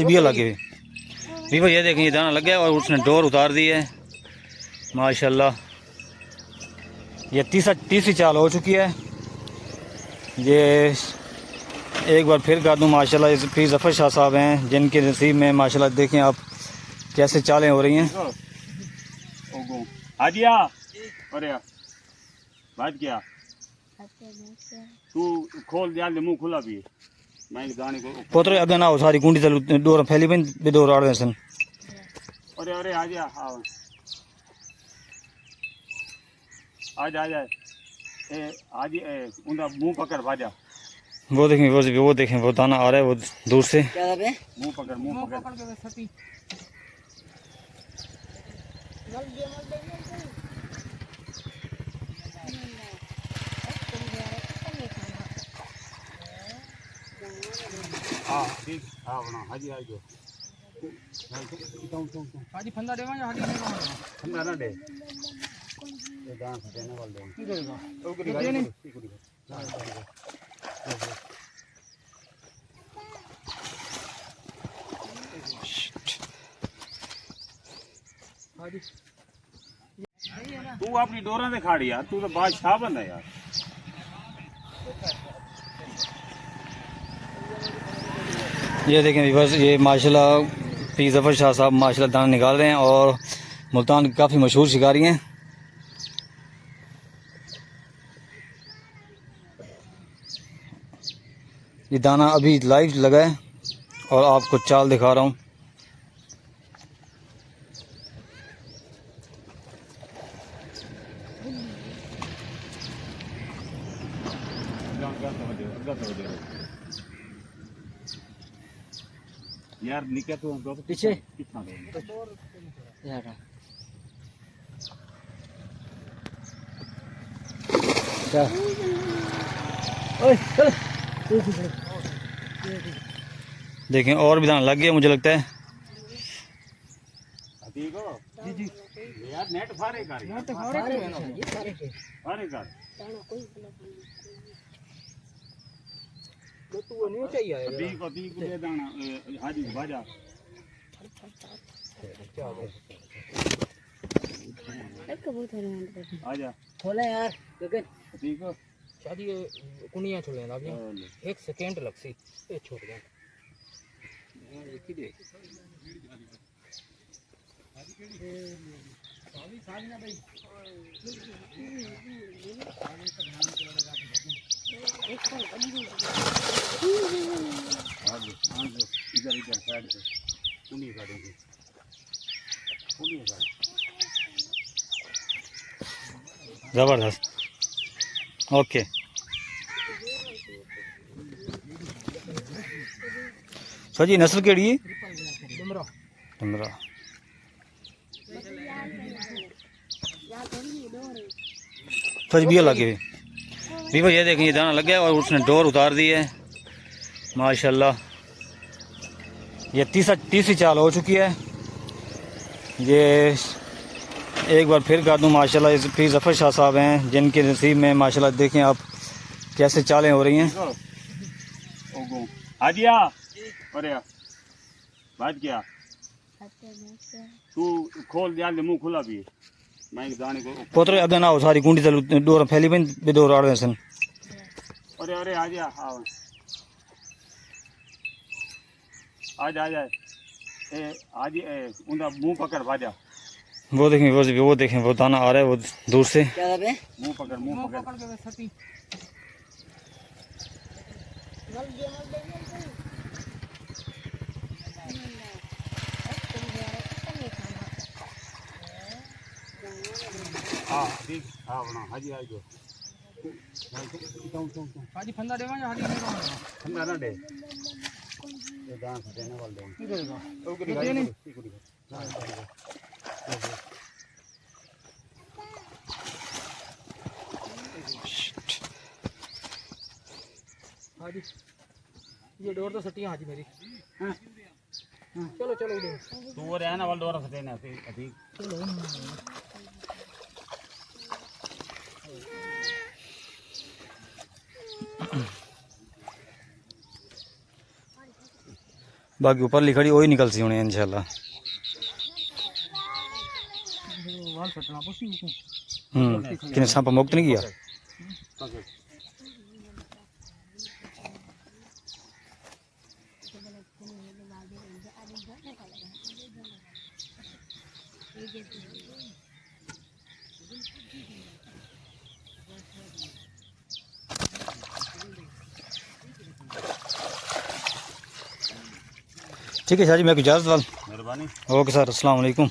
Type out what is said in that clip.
भी लगे हुए भाई, ये देखें ये दाना लग गया और उसने डोर उतार दी है माशाल्लाह। ये तीसरी चाल हो चुकी है। ये एक बार फिर कह दूँ माशाल्लाह, ये पीर ज़फ़र शाह साहब हैं जिनके नसीब में माशाल्लाह देखें आप कैसे चालें हो रही हैं। बात क्या तू खोल दिया मुंह खुला भी पोतरे अगे ना हो सारी गुंडी तल डोर फैली पे डोर आड़ सन। अरे अरे आ जा आज आ जाए आज उनका मुंह पकड़ भाजा। वो देखें वो दाना आ रहा है वो दूर से। मुंह पकड़ हाँ ठीक हाँ बना हाजी आ जाओ हाजी फंदा देवा या हाजी फंदा ना दे ये दान देने वाले दे की देगा ओ करी हाजी तू अपनी डोरा से खाड़ी यार, तू तो बादशाह बन है यार। ये देखें बस ये माशाल्लाह पीर ज़फ़र शाह साहब माशाल्लाह दाना निकाल रहे हैं और मुल्तान की काफ़ी मशहूर शिकारी हैं। ये दाना अभी लाइव लगा है और आपको चाल दिखा रहा हूँ। यार निकल तो पीछे कितना यार क्या देखें और भी दाना लग गया मुझे लगता है। ठीक हो जी जी यार नेट फारे कर तू नहीं चाहिए अभी को दे दाना हाजी बाजा आजा खोले यार गगन ठीक हो शादी कुनिया छोड़े ना अभी 1 सेकंड लगसी ये छोड़ गया इधर इधर साइड पे कुनी काटेंगे ज़बरदस्त ओके। सर जी नस्ल केड़ी है? डमरा सच भी लगे हुए भाई, ये देखें ये दाना लग गया और उसने डोर उतार दी है माशाल्लाह। ये तीसरी चाल हो चुकी है। ये एक बार फिर कह दूँ माशाल्लाह पीर ज़फ़र शाह साहब हैं जिनके नसीब में माशाल्लाह देखें आप कैसे चालें हो रही हैं। आजिया अरे बात क्या तू खोल दिया मुंह खुला भी मैं जाने को पोतरे अगे ना हो सारी गुंडी तल डोर फैली पे डोर आड़ सन। अरे अरे आ जा आज आ जाए आज उनका मुंह पकड़ भाजा। वो देखें वो दाना आ रहा है वो दूर से। मुंह पकड़ हाँ ठीक हाँ बना हाजी आ जाओ हाजी फंदा देवा या हाजी फंदा ना दे ये दान देने वाले दे की देगा ओ करी हाजी ये डोर तो सटी हाजी मेरी चलो चलो उधर तू रहना वाला डोरा सटे ना अभी चलो बाकी ऊपर लिखड़ी वही निकल सी होने इंशाल्लाह। वाल सटना पसी को किने सांप मुक्त नहीं किया। ठीक है शाह जी, मैं इजाज़त वाल। मेहरबानी। ओके सर, अस्सलाम वालेकुम।